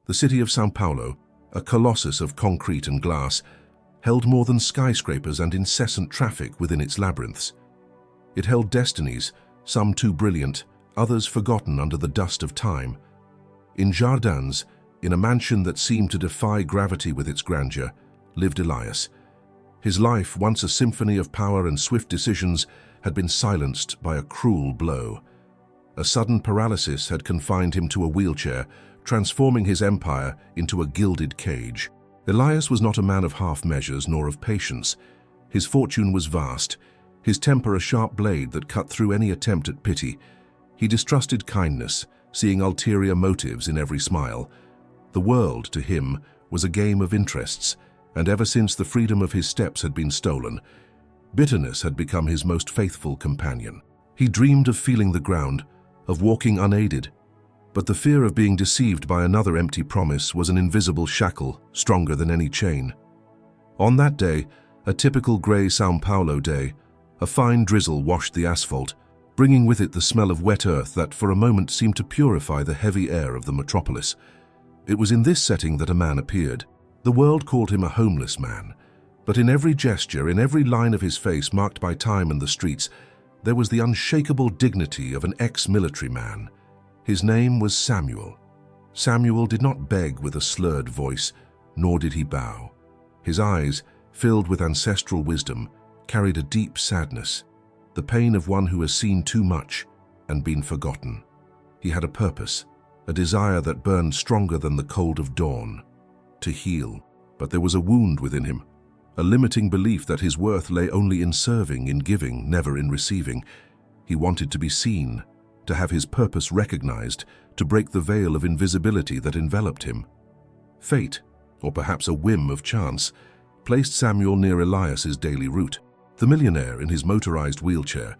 The city of São Paulo, a colossus of concrete and glass, held more than skyscrapers and incessant traffic within its labyrinths. It held destinies, some too brilliant, others forgotten under the dust of time. In Jardins, in a mansion that seemed to defy gravity with its grandeur, lived Elias. His life, once a symphony of power and swift decisions, had been silenced by a cruel blow. A sudden paralysis had confined him to a wheelchair, transforming his empire into a gilded cage. Elias was not a man of half measures nor of patience. His fortune was vast, his temper a sharp blade that cut through any attempt at pity. He distrusted kindness, seeing ulterior motives in every smile. The world, to him, was a game of interests, and ever since the freedom of his steps had been stolen, bitterness had become his most faithful companion. He dreamed of feeling the ground, of walking unaided, but the fear of being deceived by another empty promise was an invisible shackle, stronger than any chain. On that day, a typical grey São Paulo day, a fine drizzle washed the asphalt, bringing with it the smell of wet earth that for a moment seemed to purify the heavy air of the metropolis. It was in this setting that a man appeared. The world called him a homeless man, but in every gesture, in every line of his face marked by time and the streets, there was the unshakable dignity of an ex-military man. His name was Samuel. Samuel did not beg with a slurred voice, nor did he bow. His eyes, filled with ancestral wisdom, carried a deep sadness, the pain of one who has seen too much and been forgotten. He had a purpose, a desire that burned stronger than the cold of dawn, to heal. But there was a wound within him, a limiting belief that his worth lay only in serving, in giving, never in receiving. He wanted to be seen, to have his purpose recognized, to break the veil of invisibility that enveloped him. Fate, or perhaps a whim of chance, placed Samuel near Elias's daily route. The millionaire, in his motorized wheelchair,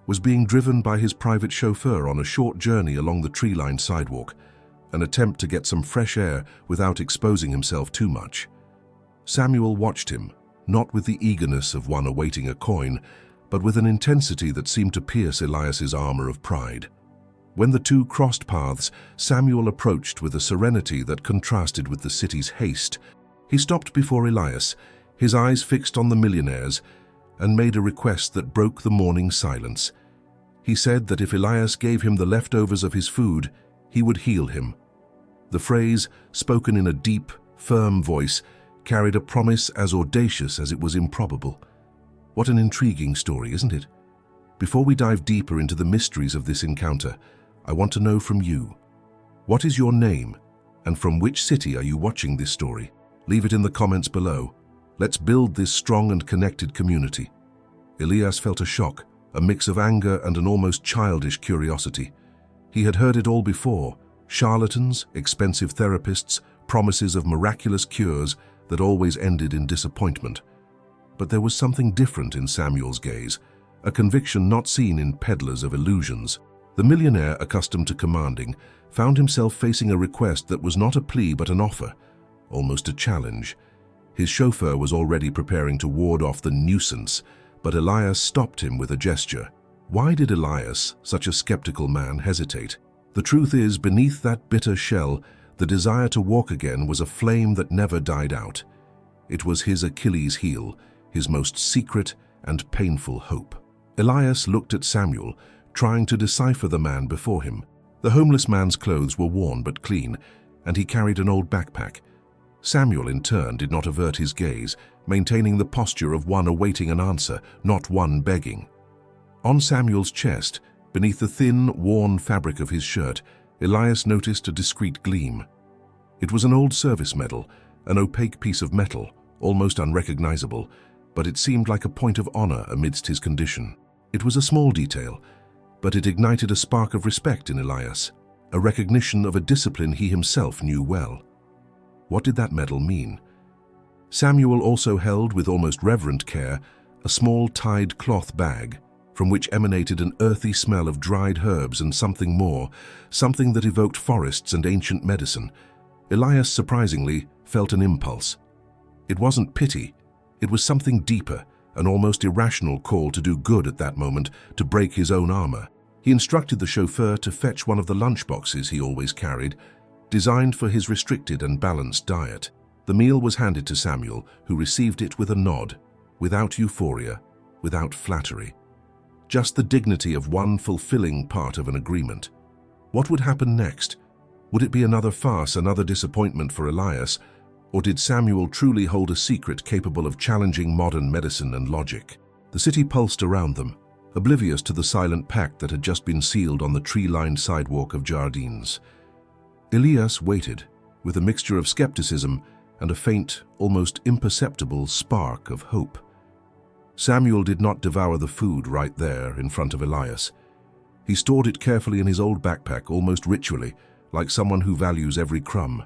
was being driven by his private chauffeur on a short journey along the tree-lined sidewalk, an attempt to get some fresh air without exposing himself too much. Samuel watched him, not with the eagerness of one awaiting a coin, but with an intensity that seemed to pierce Elias's armor of pride. When the two crossed paths, Samuel approached with a serenity that contrasted with the city's haste. He stopped before Elias, his eyes fixed on the millionaire's, and made a request that broke the morning silence. He said that if Elias gave him the leftovers of his food, he would heal him. The phrase, spoken in a deep, firm voice, carried a promise as audacious as it was improbable. What an intriguing story, isn't it? Before we dive deeper into the mysteries of this encounter, I want to know from you, what is your name, and from which city are you watching this story? Leave it in the comments below. Let's build this strong and connected community. Elias felt a shock, a mix of anger and an almost childish curiosity. He had heard it all before: charlatans, expensive therapists, promises of miraculous cures that always ended in disappointment. But there was something different in Samuel's gaze, a conviction not seen in peddlers of illusions. The millionaire, accustomed to commanding, found himself facing a request that was not a plea but an offer, almost a challenge. His chauffeur was already preparing to ward off the nuisance, but Elias stopped him with a gesture. Why did Elias, such a skeptical man, hesitate? The truth is, beneath that bitter shell, the desire to walk again was a flame that never died out. It was his Achilles heel, his most secret and painful hope. Elias looked at Samuel, trying to decipher the man before him. The homeless man's clothes were worn but clean, and he carried an old backpack. Samuel, in turn, did not avert his gaze, maintaining the posture of one awaiting an answer, not one begging. On Samuel's chest, beneath the thin, worn fabric of his shirt, Elias noticed a discreet gleam. It was an old service medal, an opaque piece of metal, almost unrecognizable, but it seemed like a point of honor amidst his condition. It was a small detail, but it ignited a spark of respect in Elias, a recognition of a discipline he himself knew well. What did that medal mean? Samuel also held, with almost reverent care, a small tied cloth bag, from which emanated an earthy smell of dried herbs and something more, something that evoked forests and ancient medicine. Elias, surprisingly, felt an impulse. It wasn't pity, it was something deeper, an almost irrational call to do good at that moment, to break his own armor. He instructed the chauffeur to fetch one of the lunchboxes he always carried, designed for his restricted and balanced diet. The meal was handed to Samuel, who received it with a nod, without euphoria, without flattery. Just the dignity of one fulfilling part of an agreement. What would happen next? Would it be another farce, another disappointment for Elias, or did Samuel truly hold a secret capable of challenging modern medicine and logic? The city pulsed around them, oblivious to the silent pact that had just been sealed on the tree-lined sidewalk of Jardines. Elias waited, with a mixture of skepticism and a faint, almost imperceptible spark of hope. Samuel did not devour the food right there in front of Elias. He stored it carefully in his old backpack, almost ritually, like someone who values every crumb.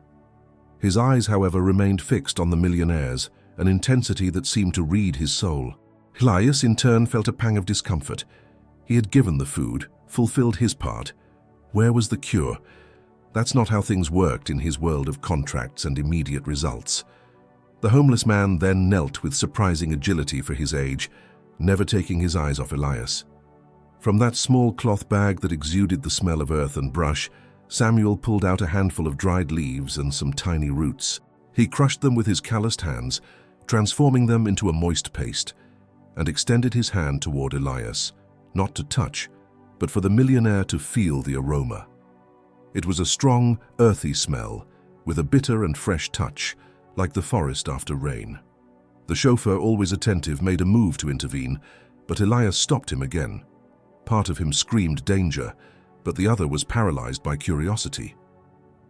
His eyes, however, remained fixed on the millionaire's, an intensity that seemed to read his soul. Elias, in turn, felt a pang of discomfort. He had given the food, fulfilled his part. Where was the cure? That's not how things worked in his world of contracts and immediate results. The homeless man then knelt with surprising agility for his age, never taking his eyes off Elias. From that small cloth bag that exuded the smell of earth and brush, Samuel pulled out a handful of dried leaves and some tiny roots. He crushed them with his calloused hands, transforming them into a moist paste, and extended his hand toward Elias, not to touch, but for the millionaire to feel the aroma. It was a strong, earthy smell, with a bitter and fresh touch, like the forest after rain. The chauffeur, always attentive, made a move to intervene, but Elias stopped him again. Part of him screamed danger, but the other was paralyzed by curiosity.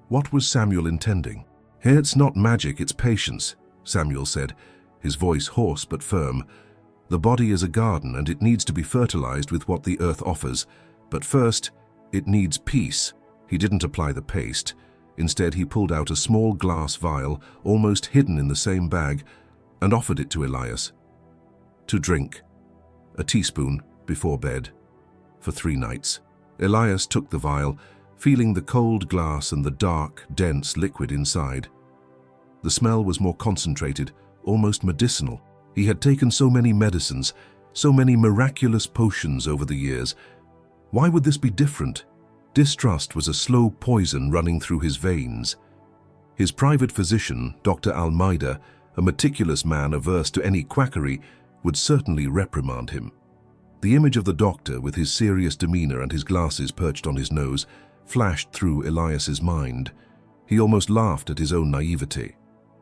What was Samuel intending? "It's not magic, it's patience," Samuel said, his voice hoarse but firm. "The body is a garden and it needs to be fertilized with what the earth offers, but first, it needs peace." He didn't apply the paste. Instead, he pulled out a small glass vial, almost hidden in the same bag, and offered it to Elias. "To drink. A teaspoon before bed. For 3 nights. Elias took the vial, feeling the cold glass and the dark, dense liquid inside. The smell was more concentrated, almost medicinal. He had taken so many medicines, so many miraculous potions over the years. Why would this be different? Distrust was a slow poison running through his veins. His private physician, Dr. Almeida, a meticulous man averse to any quackery, would certainly reprimand him. The image of the doctor, with his serious demeanor and his glasses perched on his nose, flashed through Elias's mind. He almost laughed at his own naivety.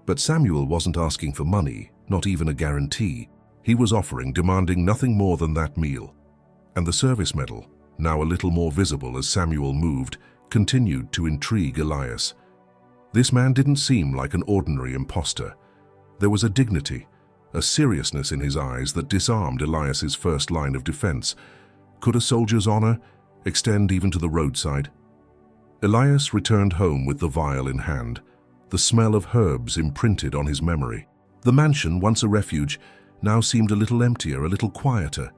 But Samuel wasn't asking for money, not even a guarantee. He was offering, demanding nothing more than that meal. And the service medal, now a little more visible as Samuel moved, continued to intrigue Elias. This man didn't seem like an ordinary impostor. There was a dignity, a seriousness in his eyes that disarmed Elias's first line of defense. Could a soldier's honor extend even to the roadside? Elias returned home with the vial in hand, the smell of herbs imprinted on his memory. The mansion, once a refuge, now seemed a little emptier, a little quieter.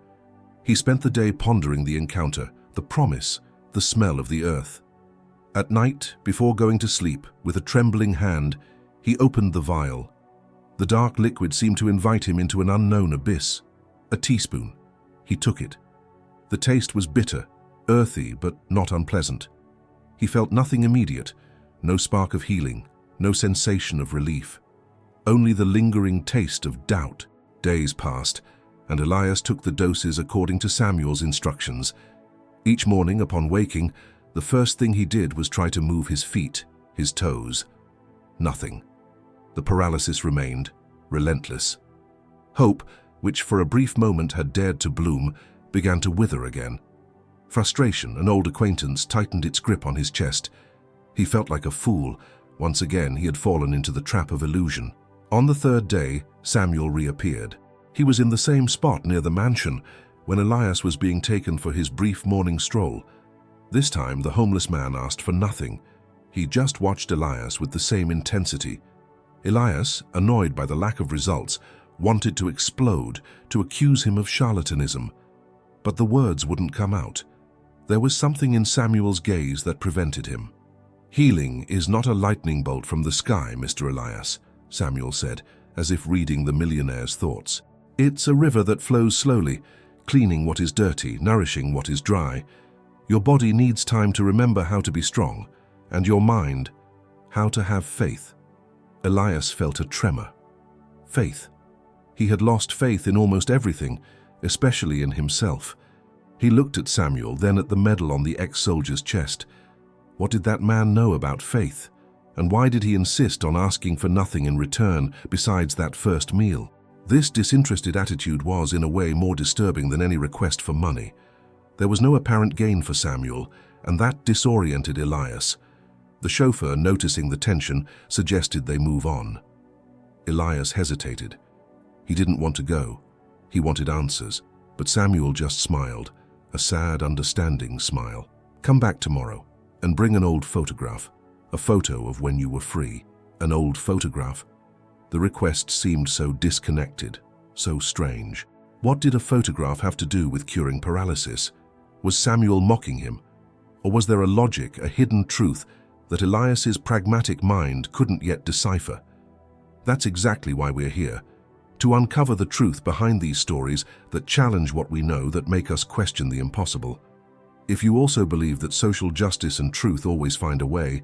He spent the day pondering the encounter, the promise, the smell of the earth. At night, before going to sleep, with a trembling hand, he opened the vial. The dark liquid seemed to invite him into an unknown abyss. A teaspoon. He took it. The taste was bitter, earthy, but not unpleasant. He felt nothing immediate, no spark of healing, no sensation of relief. Only the lingering taste of doubt. Days passed, and Elias took the doses according to Samuel's instructions. Each morning, upon waking, the first thing he did was try to move his feet, his toes. Nothing. The paralysis remained, relentless. Hope, which for a brief moment had dared to bloom, began to wither again. Frustration, an old acquaintance, tightened its grip on his chest. He felt like a fool. Once again, he had fallen into the trap of illusion. On the 3rd day, Samuel reappeared. He was in the same spot near the mansion when Elias was being taken for his brief morning stroll. This time, the homeless man asked for nothing. He just watched Elias with the same intensity. Elias, annoyed by the lack of results, wanted to explode, to accuse him of charlatanism. But the words wouldn't come out. There was something in Samuel's gaze that prevented him. "Healing is not a lightning bolt from the sky, Mr. Elias," Samuel said, as if reading the millionaire's thoughts. "It's a river that flows slowly, cleaning what is dirty, nourishing what is dry. Your body needs time to remember how to be strong, and your mind, How to have faith. Elias felt a tremor. Faith. He had lost faith in almost everything, especially in himself. He looked at Samuel, then at the medal on the ex-soldier's chest. What did that man know about faith? And why did he insist on asking for nothing in return besides that first meal? This disinterested attitude was, in a way, more disturbing than any request for money. There was no apparent gain for Samuel, and that disoriented Elias. The chauffeur, noticing the tension, suggested they move on. Elias hesitated. He didn't want to go. He wanted answers, but Samuel just smiled, a sad, understanding smile. Come back tomorrow and bring an old photograph, a photo of when you were free. An old photograph? The request seemed so disconnected, so strange. What did a photograph have to do with curing paralysis? Was Samuel mocking him? Or was there a logic, a hidden truth that Elias's pragmatic mind couldn't yet decipher? That's exactly why we're here, to uncover the truth behind these stories that challenge what we know, that make us question the impossible. If you also believe that social justice and truth always find a way,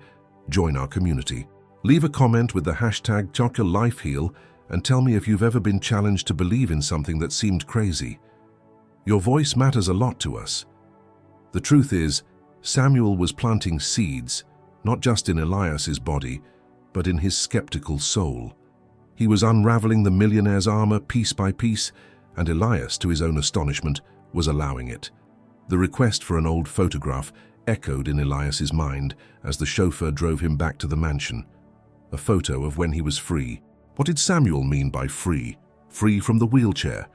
join our community. Leave a comment with the hashtag #ChalkaLifeHeal and tell me if you've ever been challenged to believe in something that seemed crazy. Your voice matters a lot to us. The truth is, Samuel was planting seeds, not just in Elias's body, but in his skeptical soul. He was unraveling the millionaire's armor piece by piece, and Elias, to his own astonishment, was allowing it. The request for an old photograph echoed in Elias's mind as the chauffeur drove him back to the mansion. A photo of when he was free. What did Samuel mean by free? Free from the wheelchair?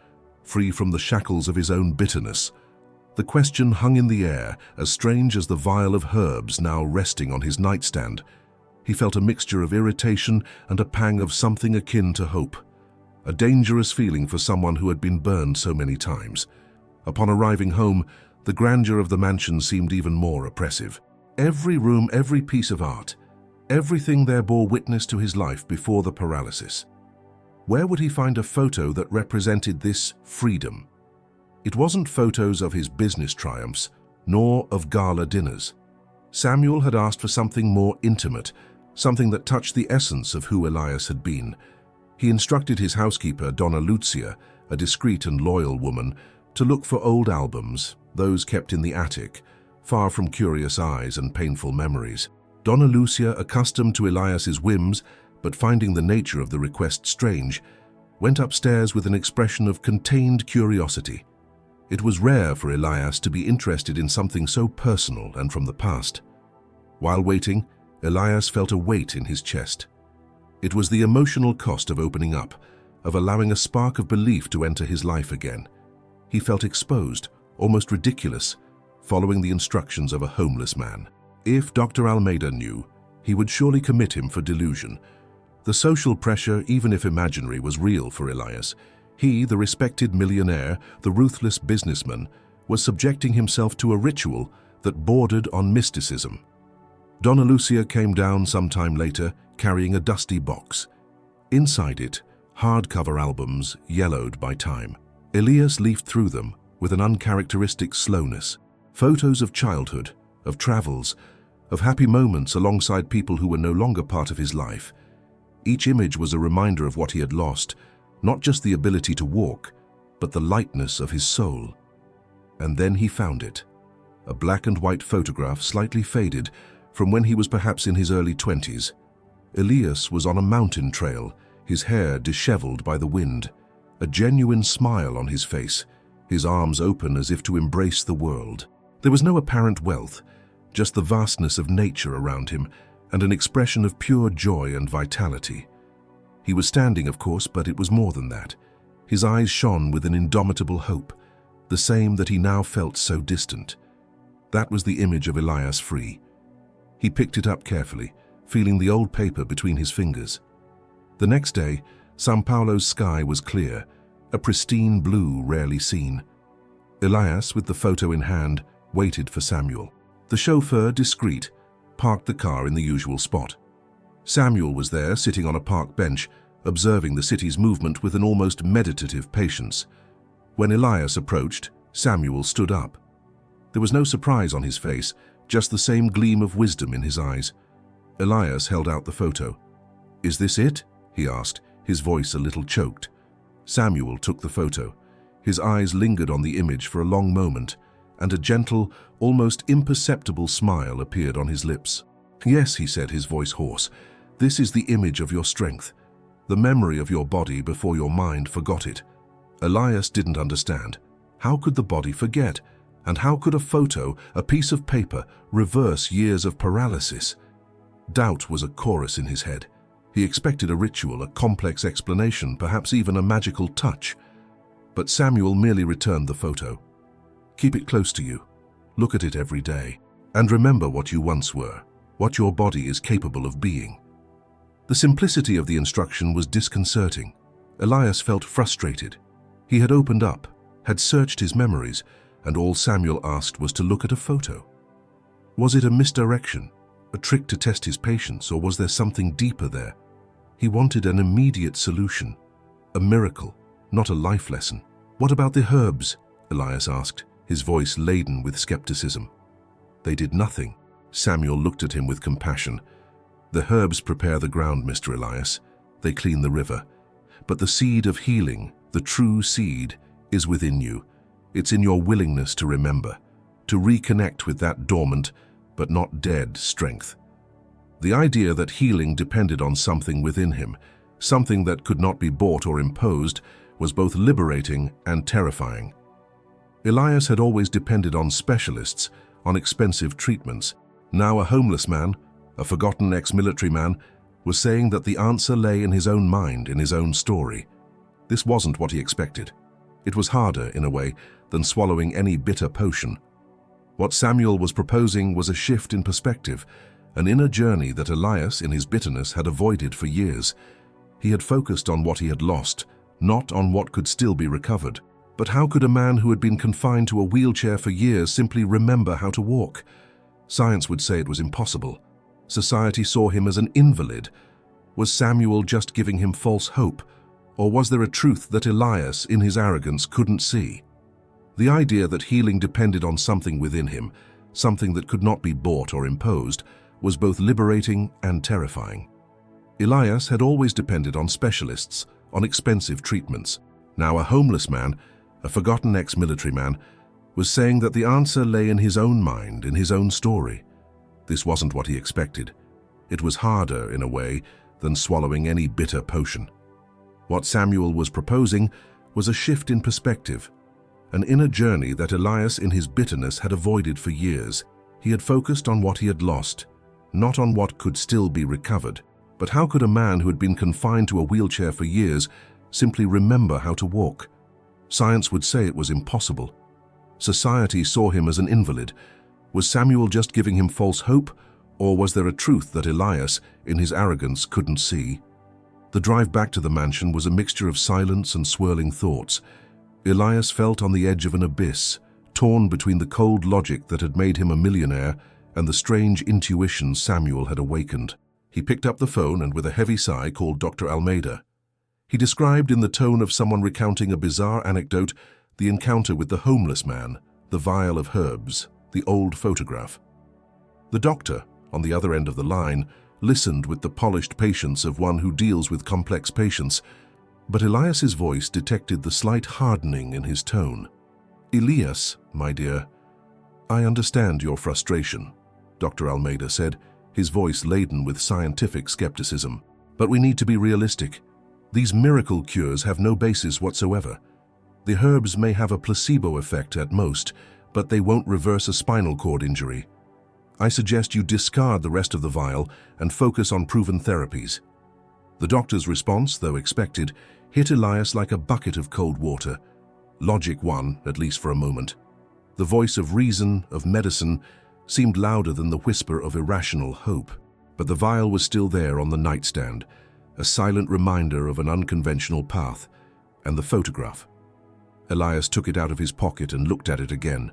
Free from the shackles of his own bitterness? The question hung in the air, as strange as the vial of herbs now resting on his nightstand. He felt a mixture of irritation and a pang of something akin to hope. A dangerous feeling for someone who had been burned so many times. Upon arriving home, the grandeur of the mansion seemed even more oppressive. Every room, every piece of art, everything there bore witness to his life before the paralysis. Where would he find a photo that represented this freedom? It wasn't photos of his business triumphs, nor of gala dinners. Samuel had asked for something more intimate, something that touched the essence of who Elias had been. He instructed his housekeeper, Donna Lucia, a discreet and loyal woman, to look for old albums, those kept in the attic, far from curious eyes and painful memories. Donna Lucia, accustomed to Elias's whims, but finding the nature of the request strange, went upstairs with an expression of contained curiosity. It was rare for Elias to be interested in something so personal and from the past. While waiting, Elias felt a weight in his chest. It was the emotional cost of opening up, of allowing a spark of belief to enter his life again. He felt exposed, almost ridiculous, following the instructions of a homeless man. If Dr. Almeida knew, he would surely commit him for delusion. The social pressure, even if imaginary, was real for Elias. He, the respected millionaire, the ruthless businessman, was subjecting himself to a ritual that bordered on mysticism. Donna Lucia came down sometime later, carrying a dusty box. Inside it, hardcover albums yellowed by time. Elias leafed through them with an uncharacteristic slowness. Photos of childhood, of travels, of happy moments alongside people who were no longer part of his life. Each image was a reminder of what he had lost, not just the ability to walk, but the lightness of his soul. And then he found it. A black and white photograph, slightly faded, from when he was perhaps in his early 20s. Elias was on a mountain trail, his hair disheveled by the wind, a genuine smile on his face, his arms open as if to embrace the world. There was no apparent wealth, just the vastness of nature around him and an expression of pure joy and vitality. He was standing, of course, but it was more than that. His eyes shone with an indomitable hope, the same that he now felt so distant. That was the image of Elias free. He picked it up carefully, feeling the old paper between his fingers. The next day, São Paulo's sky was clear, a pristine blue rarely seen. Elias, with the photo in hand, waited for Samuel. The chauffeur, discreet, parked the car in the usual spot. Samuel was there, sitting on a park bench, observing the city's movement with an almost meditative patience. When Elias approached, Samuel stood up. There was no surprise on his face, just the same gleam of wisdom in his eyes. Elias held out the photo. "Is this it?" he asked, his voice a little choked. Samuel took the photo. His eyes lingered on the image for a long moment, and a gentle, almost imperceptible smile appeared on his lips. "Yes," he said, his voice hoarse, "this is the image of your strength, the memory of your body before your mind forgot it." Elias didn't understand. How could the body forget? And how could a photo, a piece of paper, reverse years of paralysis? Doubt was a chorus in his head. He expected a ritual, a complex explanation, perhaps even a magical touch. But Samuel merely returned the photo. "Keep it close to you. Look at it every day. And remember what you once were, what your body is capable of being." The simplicity of the instruction was disconcerting. Elias felt frustrated. He had opened up, had searched his memories, and all Samuel asked was to look at a photo. Was it a misdirection, a trick to test his patience, or was there something deeper there? He wanted an immediate solution, a miracle, not a life lesson. "What about the herbs?" Elias asked, his voice laden with skepticism. "They did nothing." Samuel looked at him with compassion. "The herbs prepare the ground, Mr. Elias. They clean the river. But the seed of healing, the true seed, is within you. It's in your willingness to remember, to reconnect with that dormant, but not dead strength." The idea that healing depended on something within him, something that could not be bought or imposed, was both liberating and terrifying. Elias had always depended on specialists, on expensive treatments. Now a homeless man, a forgotten ex-military man, was saying that the answer lay in his own mind, in his own story. This wasn't what he expected. It was harder, in a way, than swallowing any bitter potion. What Samuel was proposing was a shift in perspective, an inner journey that Elias, in his bitterness, had avoided for years. He had focused on what he had lost, not on what could still be recovered. But how could a man who had been confined to a wheelchair for years simply remember how to walk? Science would say it was impossible. Society saw him as an invalid. Was Samuel just giving him false hope? Or was there a truth that Elias, in his arrogance, couldn't see? The idea that healing depended on something within him, something that could not be bought or imposed, was both liberating and terrifying. Elias had always depended on specialists, on expensive treatments. Now a homeless man, a forgotten ex-military man, was saying that the answer lay in his own mind, in his own story. This wasn't what he expected. It was harder, in a way, than swallowing any bitter potion. What Samuel was proposing was a shift in perspective, an inner journey that Elias, in his bitterness, had avoided for years. He had focused on what he had lost, not on what could still be recovered. But how could a man who had been confined to a wheelchair for years simply remember how to walk? Science would say it was impossible. Society saw him as an invalid. Was Samuel just giving him false hope, or was there a truth that Elias, in his arrogance, couldn't see? The drive back to the mansion was a mixture of silence and swirling thoughts. Elias felt on the edge of an abyss, torn between the cold logic that had made him a millionaire and the strange intuition Samuel had awakened. He picked up the phone and with a heavy sigh called Dr. Almeida. He described in the tone of someone recounting a bizarre anecdote the encounter with the homeless man, the vial of herbs, the old photograph. The doctor, on the other end of the line, listened with the polished patience of one who deals with complex patients, but Elias's voice detected the slight hardening in his tone. "Elias, my dear, I understand your frustration," Dr. Almeida said, his voice laden with scientific skepticism. "But we need to be realistic. These miracle cures have no basis whatsoever. The herbs may have a placebo effect at most, but they won't reverse a spinal cord injury. I suggest you discard the rest of the vial and focus on proven therapies." The doctor's response, though expected, hit Elias like a bucket of cold water. Logic won, at least for a moment. The voice of reason, of medicine, seemed louder than the whisper of irrational hope. But the vial was still there on the nightstand, a silent reminder of an unconventional path, and the photograph. Elias took it out of his pocket and looked at it again.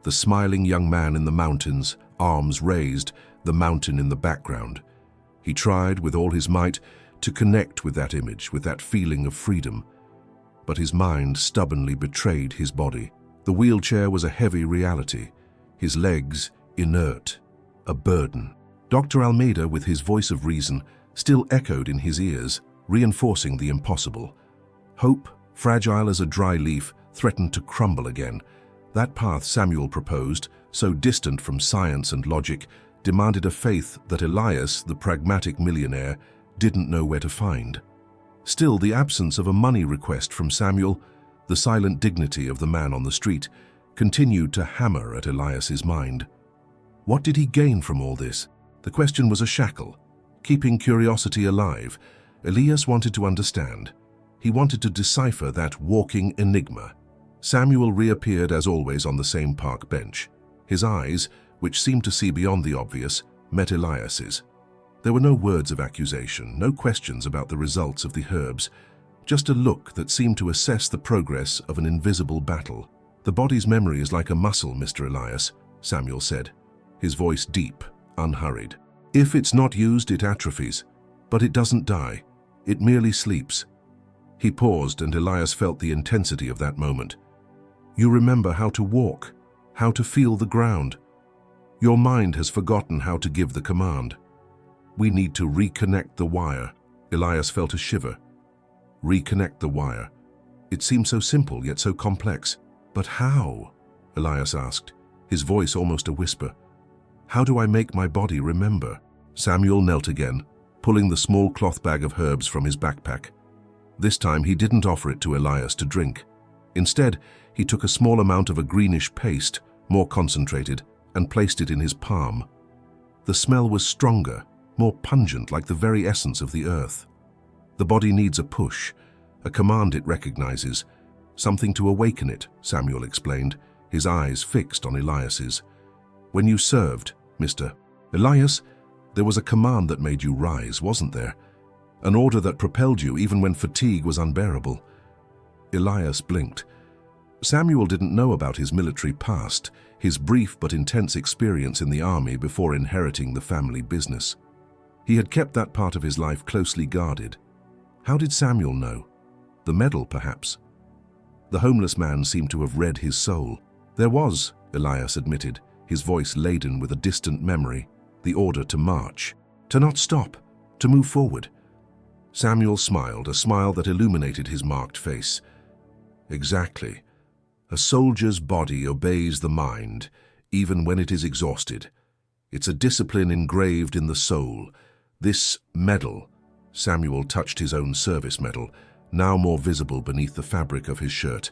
The smiling young man in the mountains, arms raised, the mountain in the background. He tried, with all his might, to connect with that image, with that feeling of freedom. But his mind stubbornly betrayed his body. The wheelchair was a heavy reality, his legs inert, a burden. Dr. Almeida, with his voice of reason, still echoed in his ears, reinforcing the impossible. Hope, fragile as a dry leaf, threatened to crumble again. That path Samuel proposed, so distant from science and logic, demanded a faith that Elias, the pragmatic millionaire, didn't know where to find. Still, the absence of a money request from Samuel, the silent dignity of the man on the street, continued to hammer at Elias's mind. What did he gain from all this? The question was a shackle, keeping curiosity alive. Elias wanted to understand. He wanted to decipher that walking enigma. Samuel reappeared as always on the same park bench. His eyes, which seemed to see beyond the obvious, met Elias's. There were no words of accusation, no questions about the results of the herbs, just a look that seemed to assess the progress of an invisible battle. "The body's memory is like a muscle, Mr. Elias," Samuel said, his voice deep, unhurried. "If it's not used, it atrophies, but it doesn't die. It merely sleeps." He paused, and Elias felt the intensity of that moment. "You remember how to walk, how to feel the ground. Your mind has forgotten how to give the command. We need to reconnect the wire." Elias felt a shiver. Reconnect the wire. It seemed so simple, yet so complex. "But how?" Elias asked, his voice almost a whisper. "How do I make my body remember?" Samuel knelt again, pulling the small cloth bag of herbs from his backpack. This time he didn't offer it to Elias to drink. Instead, he took a small amount of a greenish paste, more concentrated, and placed it in his palm. The smell was stronger, more pungent, like the very essence of the earth. The body needs a push, a command it recognizes, something to awaken it, Samuel explained, his eyes fixed on Elias's. "When you served, Mr. Elias, there was a command that made you rise, wasn't there? An order that propelled you even when fatigue was unbearable." Elias blinked. Samuel didn't know about his military past, his brief but intense experience in the army before inheriting the family business. He had kept that part of his life closely guarded. How did Samuel know? The medal, perhaps? The homeless man seemed to have read his soul. "There was," Elias admitted, his voice laden with a distant memory, "the order to march, to not stop, to move forward." Samuel smiled, a smile that illuminated his marked face. "Exactly. A soldier's body obeys the mind, even when it is exhausted. It's a discipline engraved in the soul. This medal," Samuel touched his own service medal, now more visible beneath the fabric of his shirt.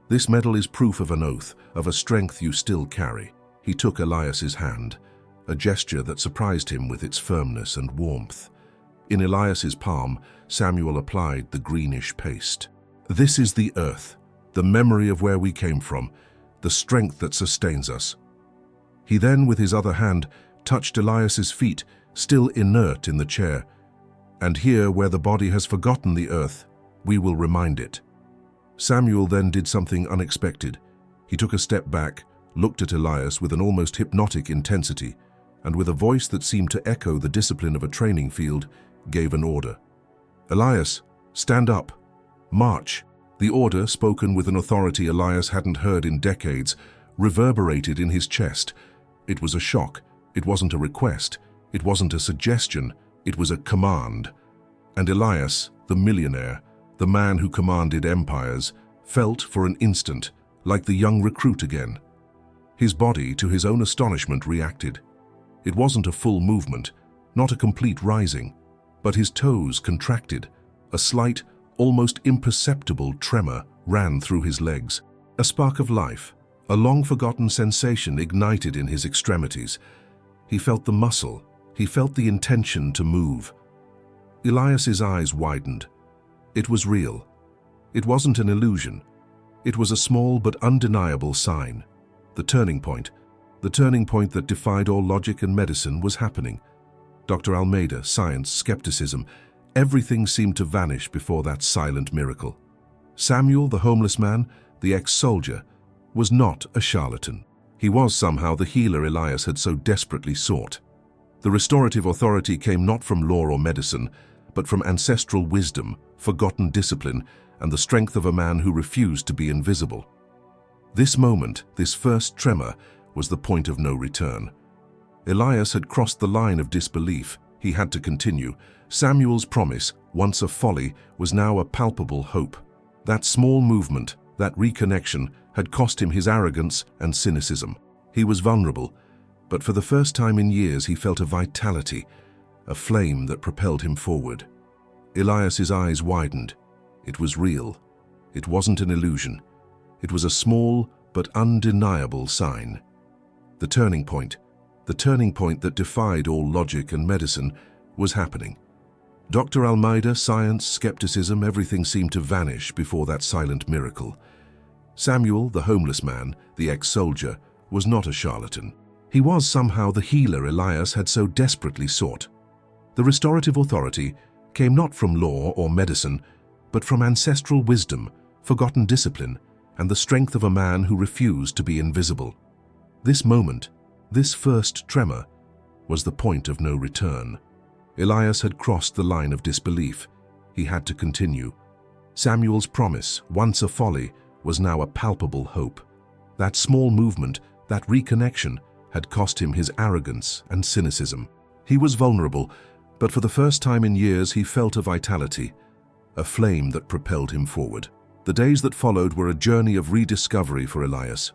"This medal is proof of an oath, of a strength you still carry." He took Elias's hand, a gesture that surprised him with its firmness and warmth. In Elias's palm, Samuel applied the greenish paste. "This is the earth, the memory of where we came from, the strength that sustains us." He then, with his other hand, touched Elias's feet, still inert in the chair. "And here, where the body has forgotten the earth, we will remind it." Samuel then did something unexpected. He took a step back, looked at Elias with an almost hypnotic intensity, and with a voice that seemed to echo the discipline of a training field, gave an order. "Elias, stand up. March." The order, spoken with an authority Elias hadn't heard in decades, reverberated in his chest. It was a shock. It wasn't a request. It wasn't a suggestion. It was a command. And Elias, the millionaire, the man who commanded empires, felt for an instant like the young recruit again. His body, to his own astonishment, reacted. It wasn't a full movement, not a complete rising, but his toes contracted. A slight, almost imperceptible tremor ran through his legs. A spark of life, a long-forgotten sensation ignited in his extremities. He felt the muscle. He felt the intention to move. Elias's eyes widened. It was real. It wasn't an illusion. It was a small but undeniable sign. The turning point that defied all logic and medicine, was happening. Dr. Almeida, science, skepticism, everything seemed to vanish before that silent miracle. Samuel, the homeless man, the ex-soldier, was not a charlatan. He was somehow the healer Elias had so desperately sought. The restorative authority came not from law or medicine, but from ancestral wisdom, forgotten discipline, and the strength of a man who refused to be invisible. This moment, this first tremor, was the point of no return. Elias had crossed the line of disbelief. He had to continue. Samuel's promise, once a folly, was now a palpable hope. That small movement, that reconnection, had cost him his arrogance and cynicism. He was vulnerable, but for the first time in years he felt a vitality, a flame that propelled him forward. Elias's eyes widened. It was real. It wasn't an illusion. It was a small but undeniable sign. The turning point that defied all logic and medicine, was happening. Dr. Almeida, science, skepticism, everything seemed to vanish before that silent miracle. Samuel, the homeless man, the ex-soldier, was not a charlatan. He was somehow the healer Elias had so desperately sought. The restorative authority came not from law or medicine, but from ancestral wisdom, forgotten discipline, and the strength of a man who refused to be invisible. This moment, this first tremor, was the point of no return. Elias had crossed the line of disbelief. He had to continue. Samuel's promise, once a folly, was now a palpable hope. That small movement, that reconnection, had cost him his arrogance and cynicism. He was vulnerable, but for the first time in years he felt a vitality, a flame that propelled him forward. The days that followed were a journey of rediscovery for Elias.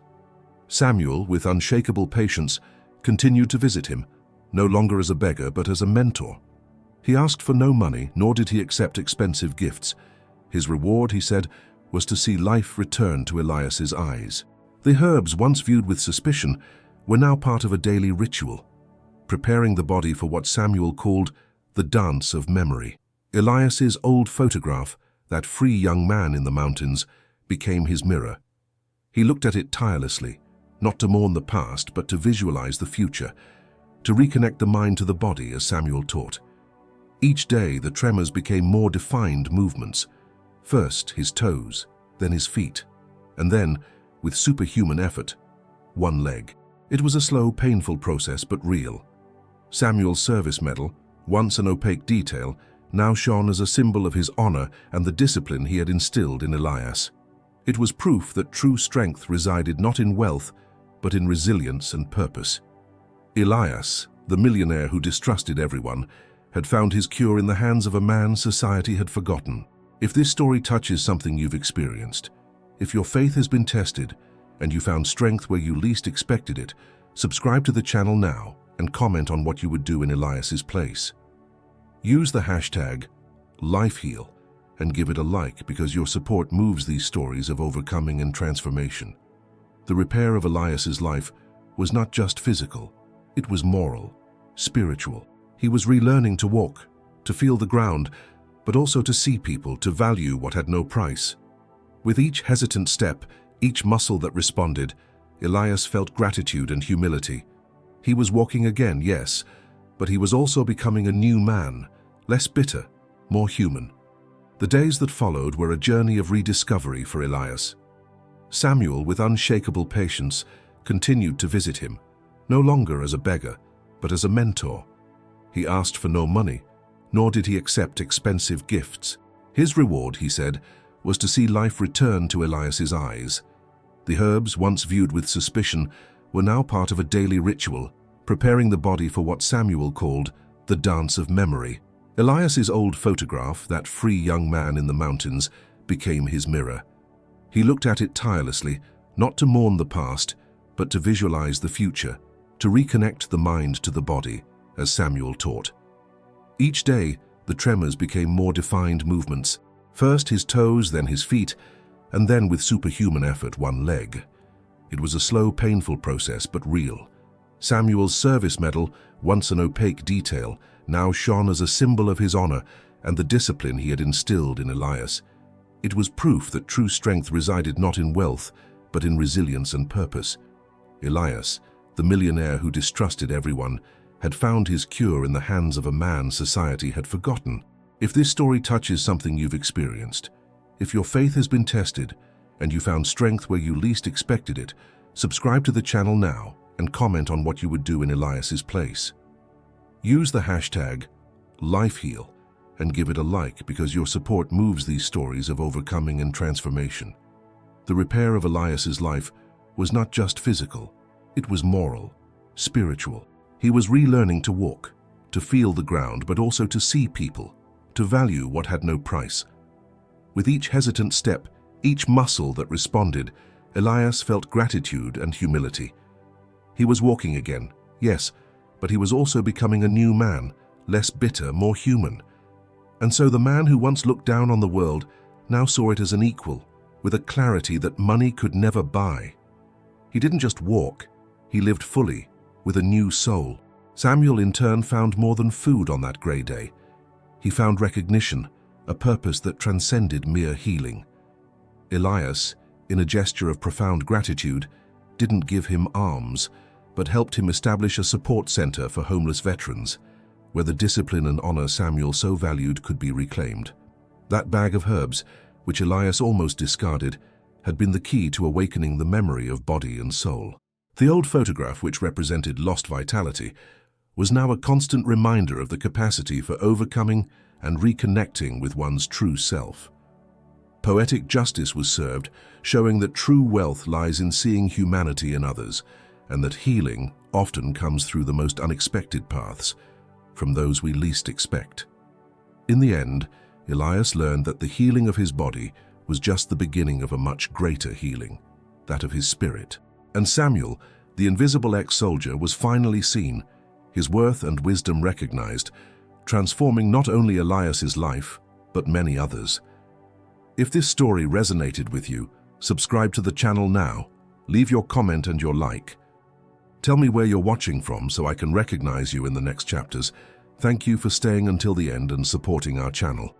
Samuel, with unshakable patience, continued to visit him, no longer as a beggar but as a mentor. He asked for no money, nor did he accept expensive gifts. His reward, he said, was to see life return to Elias's eyes. The herbs, once viewed with suspicion, were now part of a daily ritual, preparing the body for what Samuel called the dance of memory. Elias's old photograph, that free young man in the mountains, became his mirror. He looked at it tirelessly, not to mourn the past, but to visualize the future, to reconnect the mind to the body as Samuel taught. Each day, the tremors became more defined movements. First his toes, then his feet, and then, with superhuman effort, one leg. It was a slow, painful process, but real. Samuel's service medal, once an opaque detail, now shone as a symbol of his honor and the discipline he had instilled in Elias. It was proof that true strength resided not in wealth, but in resilience and purpose. Elias, the millionaire who distrusted everyone, had found his cure in the hands of a man society had forgotten. If this story touches something you've experienced, if your faith has been tested and you found strength where you least expected it, subscribe to the channel now and comment on what you would do in Elias's place. Use the hashtag #LifeHeal and give it a like because your support moves these stories of overcoming and transformation. The repair of Elias's life was not just physical, it was moral, spiritual. He was relearning to walk, to feel the ground, but also to see people, to value what had no price. With each hesitant step, each muscle that responded, Elias felt gratitude and humility. He was walking again, yes, but he was also becoming a new man, less bitter, more human. The days that followed were a journey of rediscovery for Elias. Samuel, with unshakable patience, continued to visit him, no longer as a beggar, but as a mentor. He asked for no money, nor did he accept expensive gifts. His reward, he said, was to see life return to Elias's eyes. The herbs, once viewed with suspicion, were now part of a daily ritual, preparing the body for what Samuel called the dance of memory. Elias's old photograph, that free young man in the mountains, became his mirror. He looked at it tirelessly, not to mourn the past, but to visualize the future, to reconnect the mind to the body, as Samuel taught. Each day, the tremors became more defined movements. First his toes, then his feet, and then with superhuman effort, one leg. It was a slow, painful process, but real. Samuel's service medal, once an opaque detail, now shone as a symbol of his honor and the discipline he had instilled in Elias. It was proof that true strength resided not in wealth, but in resilience and purpose. Elias, the millionaire who distrusted everyone, had found his cure in the hands of a man society had forgotten. If this story touches something you've experienced, if your faith has been tested and you found strength where you least expected it, subscribe to the channel now and comment on what you would do in Elias's place. Use the hashtag #LifeHeal and give it a like because your support moves these stories of overcoming and transformation. The repair of Elias's life was not just physical, it was moral, spiritual. He was relearning to walk, to feel the ground, but also to see people, to value what had no price. With each hesitant step, each muscle that responded, Elias felt gratitude and humility. He was walking again, yes, but he was also becoming a new man, less bitter, more human. And so the man who once looked down on the world now saw it as an equal, with a clarity that money could never buy. He didn't just walk, he lived fully, with a new soul. Samuel in turn found more than food on that grey day. He found recognition, a purpose that transcended mere healing. Elias, in a gesture of profound gratitude, didn't give him alms, but helped him establish a support center for homeless veterans, where the discipline and honor Samuel so valued could be reclaimed. That bag of herbs, which Elias almost discarded, had been the key to awakening the memory of body and soul. The old photograph, which represented lost vitality, was now a constant reminder of the capacity for overcoming and reconnecting with one's true self. Poetic justice was served, showing that true wealth lies in seeing humanity in others, and that healing often comes through the most unexpected paths, from those we least expect. In the end, Elias learned that the healing of his body was just the beginning of a much greater healing, that of his spirit. And Samuel, the invisible ex-soldier, was finally seen, his worth and wisdom recognized, transforming not only Elias's life, but many others. If this story resonated with you, subscribe to the channel now, leave your comment and your like. Tell me where you're watching from so I can recognize you in the next chapters. Thank you for staying until the end and supporting our channel.